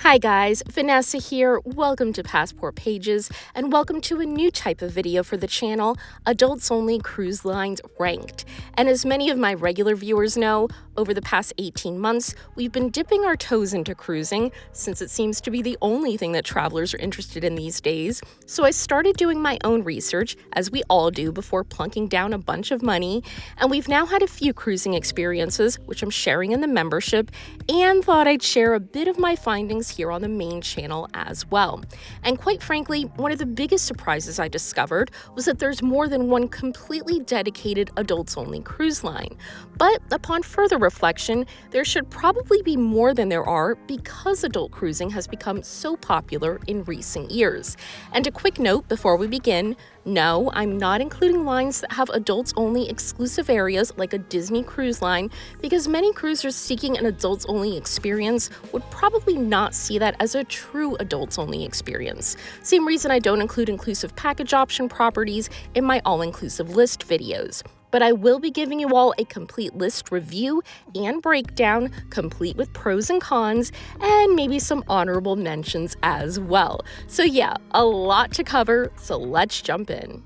Hi guys, Vanessa here. Welcome to Passport Pages and welcome to a new type of video for the channel, Adults Only Cruise Lines Ranked. And as many of my regular viewers know, over the past 18 months, we've been dipping our toes into cruising since it seems to be the only thing that travelers are interested in these days. So I started doing my own research, as we all do before plunking down a bunch of money, and we've now had a few cruising experiences, which I'm sharing in the membership, and thought I'd share a bit of my findings here on the main channel as well. And quite frankly, one of the biggest surprises I discovered was that there's more than one completely dedicated adults-only cruise line. But upon further reflection, there should probably be more than there are because adult cruising has become so popular in recent years. And a quick note before we begin, no, I'm not including lines that have adults-only exclusive areas like a Disney cruise line, because many cruisers seeking an adults-only experience would probably not see that as a true adults-only experience. Same reason I don't include inclusive package option properties in my all-inclusive list videos. But I will be giving you all a complete list review and breakdown, complete with pros and cons, and maybe some honorable mentions as well. So yeah, a lot to cover, so let's jump in.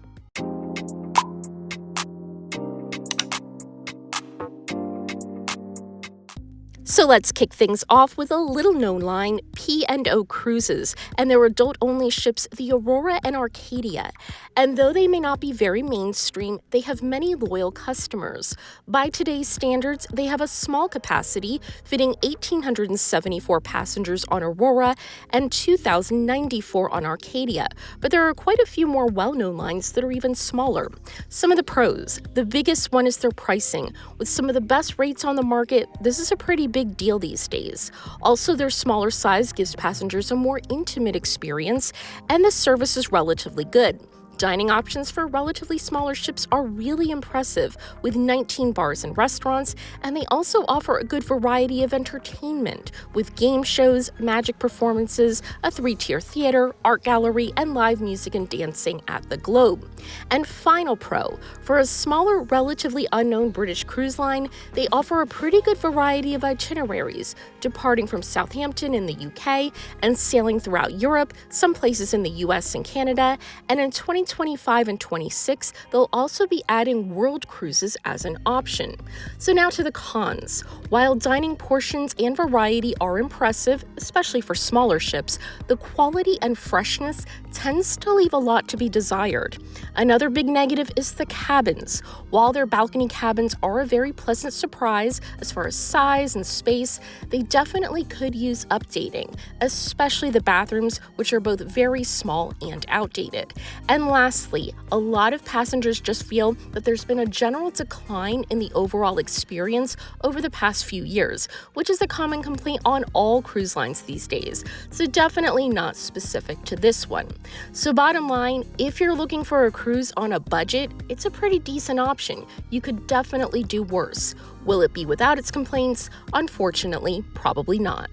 So let's kick things off with a little-known line, P&O Cruises, and their adult-only ships, the Aurora and Arcadia. And though they may not be very mainstream, they have many loyal customers. By today's standards, they have a small capacity, fitting 1,874 passengers on Aurora and 2,094 on Arcadia. But there are quite a few more well-known lines that are even smaller. Some of the pros. The biggest one is their pricing. With some of the best rates on the market, this is a pretty big deal these days. Also, their smaller size gives passengers a more intimate experience, and the service is relatively good. Dining options for relatively smaller ships are really impressive, with 19 bars and restaurants, and they also offer a good variety of entertainment, with game shows, magic performances, a 3-tier theater, art gallery, and live music and dancing at the Globe. And final pro, for a smaller, relatively unknown British cruise line, they offer a pretty good variety of itineraries, departing from Southampton in the UK and sailing throughout Europe, some places in the US and Canada, and in 2025 and 26, they'll also be adding world cruises as an option. So now to the cons. While dining portions and variety are impressive, especially for smaller ships, the quality and freshness tends to leave a lot to be desired. Another big negative is the cabins. While their balcony cabins are a very pleasant surprise as far as size and space, they definitely could use updating, especially the bathrooms, which are both very small and outdated. And lastly, a lot of passengers just feel that there's been a general decline in the overall experience over the past few years, which is a common complaint on all cruise lines these days, so definitely not specific to this one. So bottom line, if you're looking for a cruise on a budget, it's a pretty decent option. You could definitely do worse. Will it be without its complaints? Unfortunately, probably not.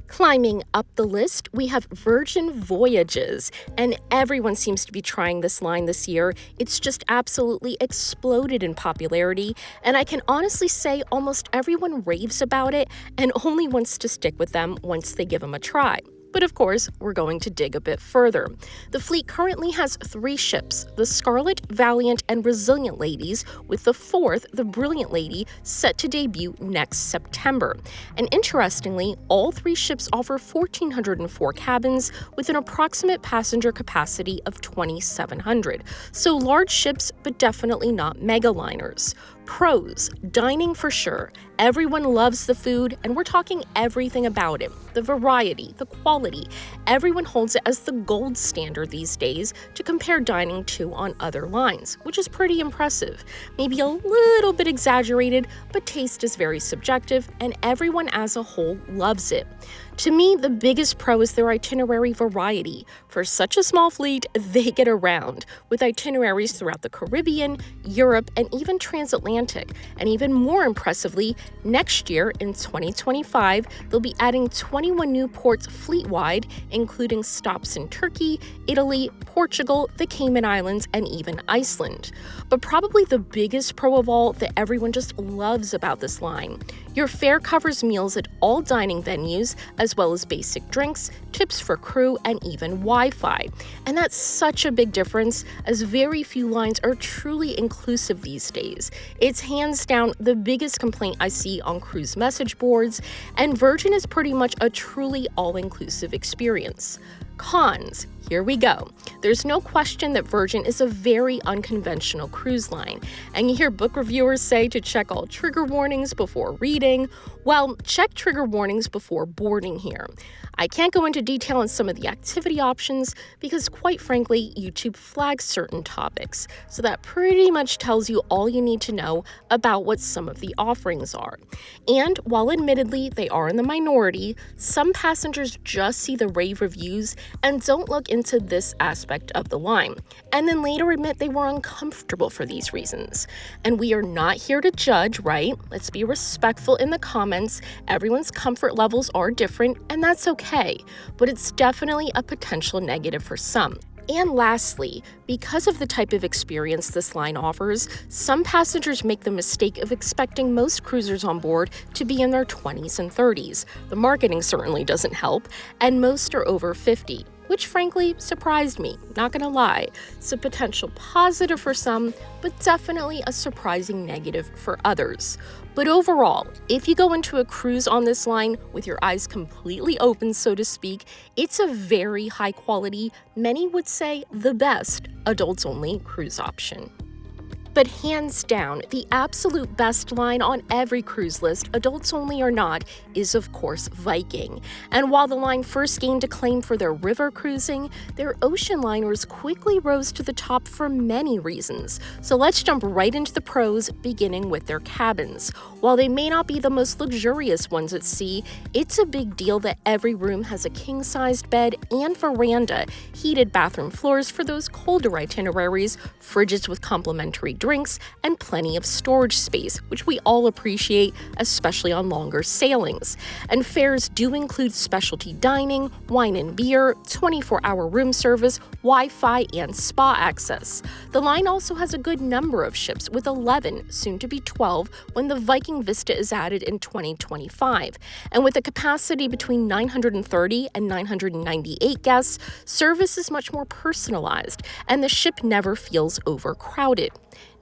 Climbing up the list, we have Virgin Voyages, and everyone seems to be trying this line this year. It's just absolutely exploded in popularity, and I can honestly say almost everyone raves about it and only wants to stick with them once they give them a try. But of course, we're going to dig a bit further. The fleet currently has 3 ships, the Scarlet, Valiant, and Resilient Ladies, with the 4th, the Brilliant Lady, set to debut next September. And interestingly, all 3 ships offer 1,404 cabins with an approximate passenger capacity of 2,700. So large ships, but definitely not megaliners. Pros, dining for sure. Everyone loves the food, and we're talking everything about it. The variety, the quality. Everyone holds it as the gold standard these days to compare dining to on other lines, which is pretty impressive. Maybe a little bit exaggerated, but taste is very subjective, and everyone as a whole loves it. To me, the biggest pro is their itinerary variety. For such a small fleet, they get around, with itineraries throughout the Caribbean, Europe, and even transatlantic. And even more impressively, next year, in 2025, they'll be adding 21 new ports fleet-wide, including stops in Turkey, Italy, Portugal, the Cayman Islands, and even Iceland. But probably the biggest pro of all that everyone just loves about this line, Your fare covers meals at all dining venues, as well as basic drinks, tips for crew, and even Wi-Fi. And that's such a big difference, as very few lines are truly inclusive these days. It's hands down the biggest complaint I see on cruise message boards, and Virgin is pretty much a truly all-inclusive experience. Cons. Here we go. There's no question that Virgin is a very unconventional cruise line, and you hear book reviewers say to check all trigger warnings before reading. Well, check trigger warnings before boarding here. I can't go into detail on some of the activity options because, quite frankly, YouTube flags certain topics, so that pretty much tells you all you need to know about what some of the offerings are. And while admittedly they are in the minority, some passengers just see the rave reviews and don't look into this aspect of the line, and then later admit they were uncomfortable for these reasons. And we are not here to judge, right? Let's be respectful in the comments. Everyone's comfort levels are different, and that's okay, but it's definitely a potential negative for some. And lastly, because of the type of experience this line offers, some passengers make the mistake of expecting most cruisers on board to be in their 20s and 30s. The marketing certainly doesn't help, and most are over 50. Which frankly surprised me, not gonna lie. It's a potential positive for some, but definitely a surprising negative for others. But overall, if you go into a cruise on this line with your eyes completely open, so to speak, it's a very high quality, many would say the best, adults-only cruise option. But hands down, the absolute best line on every cruise list, adults only or not, is of course Viking. And while the line first gained acclaim for their river cruising, their ocean liners quickly rose to the top for many reasons. So let's jump right into the pros, beginning with their cabins. While they may not be the most luxurious ones at sea, it's a big deal that every room has a king-sized bed and veranda, heated bathroom floors for those colder itineraries, fridges with complimentary drinks, and plenty of storage space, which we all appreciate, especially on longer sailings. And fares do include specialty dining, wine and beer, 24-hour room service, Wi-Fi, and spa access. The line also has a good number of ships, with 11, soon to be 12, when the Viking Vista is added in 2025. And with a capacity between 930 and 998 guests, service is much more personalized, and the ship never feels overcrowded.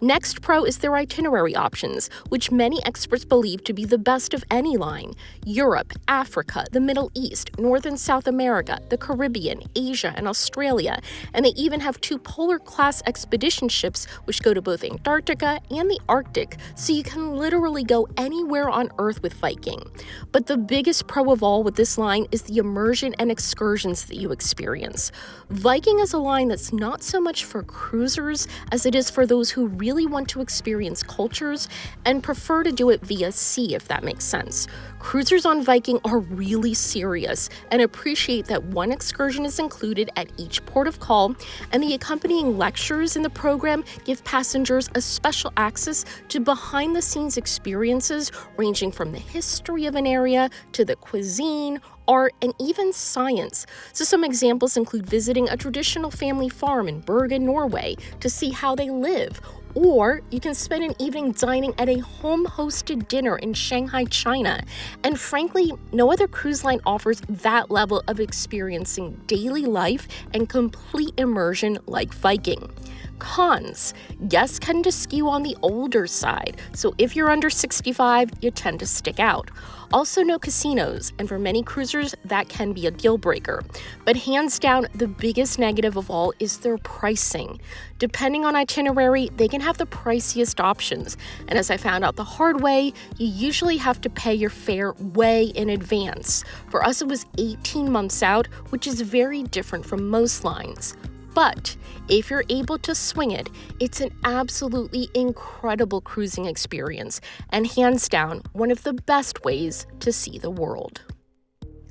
Next pro is their itinerary options, which many experts believe to be the best of any line. Europe, Africa, the Middle East, North and South America, the Caribbean, Asia, and Australia. And they even have 2 polar-class expedition ships which go to both Antarctica and the Arctic, so you can literally go anywhere on Earth with Viking. But the biggest pro of all with this line is the immersion and excursions that you experience. Viking is a line that's not so much for cruisers as it is for those who really want to experience cultures and prefer to do it via sea, if that makes sense. Cruisers on Viking are really serious and appreciate that one excursion is included at each port of call, and the accompanying lectures in the program give passengers a special access to behind-the-scenes experiences ranging from the history of an area to the cuisine, art, and even science. So some examples include visiting a traditional family farm in Bergen, Norway to see how they live, or you can spend an evening dining at a home-hosted dinner in Shanghai, China. And frankly, no other cruise line offers that level of experiencing daily life and complete immersion like Viking. Cons. Guests tend to skew on the older side, so if you're under 65, you tend to stick out. Also, no casinos, and for many cruisers, that can be a deal breaker. But hands down, the biggest negative of all is their pricing. Depending on itinerary, they can have the priciest options, and as I found out the hard way, you usually have to pay your fare way in advance. For us, it was 18 months out, which is very different from most lines. But if you're able to swing it, it's an absolutely incredible cruising experience, and hands down, one of the best ways to see the world.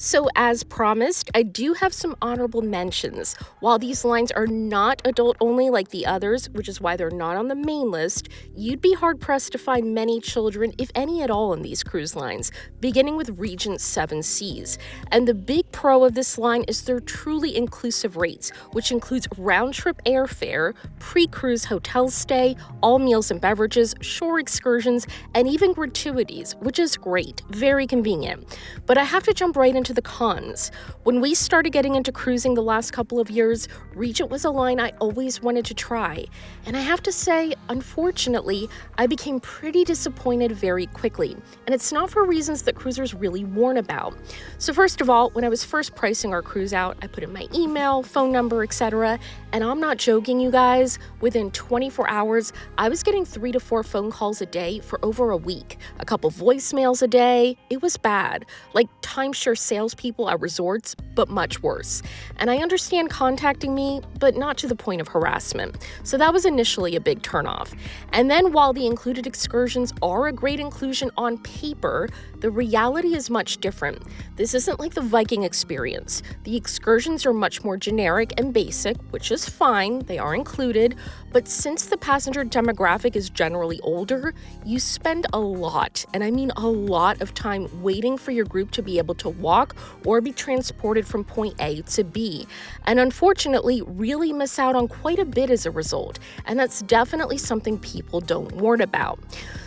So, as promised, I do have some honorable mentions. While these lines are not adult only like the others, which is why they're not on the main list, you'd be hard pressed to find many children, if any at all, in these cruise lines, beginning with Regent Seven Seas. And the big pro of this line is their truly inclusive rates, which includes round trip airfare, pre cruise hotel stay, all meals and beverages, shore excursions, and even gratuities, which is great, very convenient. But I have to jump right into the cons. When we started getting into cruising the last couple of years, Regent was a line I always wanted to try. And I have to say, unfortunately, I became pretty disappointed very quickly. And it's not for reasons that cruisers really warn about. So first of all, when I was first pricing our cruise out, I put in my email, phone number, etc. And I'm not joking, you guys, within 24 hours, I was getting 3 to 4 phone calls a day for over a week, a couple voicemails a day. It was bad, like timeshare salespeople at resorts, but much worse. And I understand contacting me, but not to the point of harassment. So that was initially a big turnoff. And then while the included excursions are a great inclusion on paper, the reality is much different. This isn't like the Viking experience. The excursions are much more generic and basic, which is fine, they are included, but since the passenger demographic is generally older, you spend a lot, and I mean a lot of time waiting for your group to be able to walk or be transported from point A to B, and unfortunately really miss out on quite a bit as a result, and that's definitely something people don't warn about.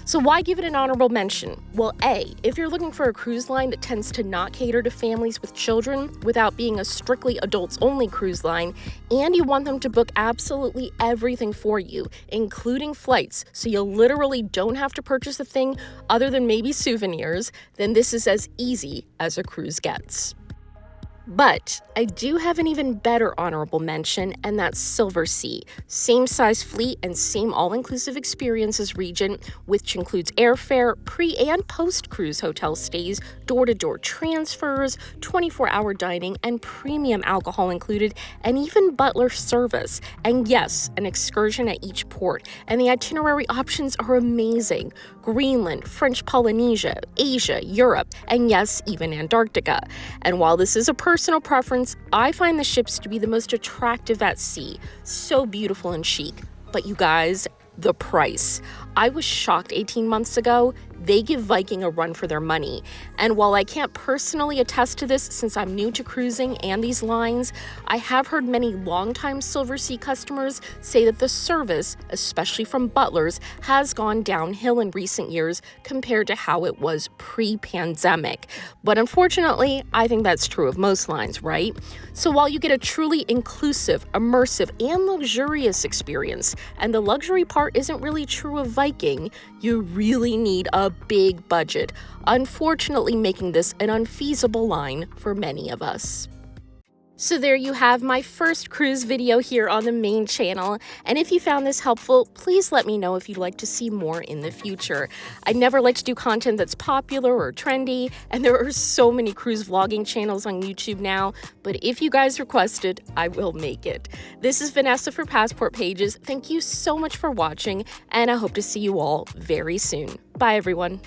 So why give it an honorable mention? Well, A, if you're looking for a cruise line that tends to not cater to families with children without being a strictly adults-only cruise line, and you want them to book absolutely everything for you, including flights, so you literally don't have to purchase a thing other than maybe souvenirs, then this is as easy as a cruise gets. But I do have an even better honorable mention, and that's Silversea. Same size fleet and same all-inclusive experience as Regent, which includes airfare, pre- and post-cruise hotel stays, door-to-door transfers, 24-hour dining, and premium alcohol included, and even butler service. And yes, an excursion at each port. And the itinerary options are amazing. Greenland, French Polynesia, Asia, Europe, and yes, even Antarctica. And while this is a personal preference, I find the ships to be the most attractive at sea. So beautiful and chic. But you guys, the price. I was shocked 18 months ago. They give Viking a run for their money. And while I can't personally attest to this since I'm new to cruising and these lines, I have heard many longtime Silversea customers say that the service, especially from butlers, has gone downhill in recent years compared to how it was pre-pandemic. But unfortunately, I think that's true of most lines, right? So while you get a truly inclusive, immersive, and luxurious experience, and the luxury part isn't really true of Viking, you really need a big budget, unfortunately making this an unfeasible line for many of us. So there you have my first cruise video here on the main channel, and if you found this helpful, please let me know if you'd like to see more in the future. I never like to do content that's popular or trendy, and there are so many cruise vlogging channels on YouTube now, but if you guys requested, I will make it. This is Vanessa for Passport Pages. Thank you so much for watching, and I hope to see you all very soon. Bye, everyone.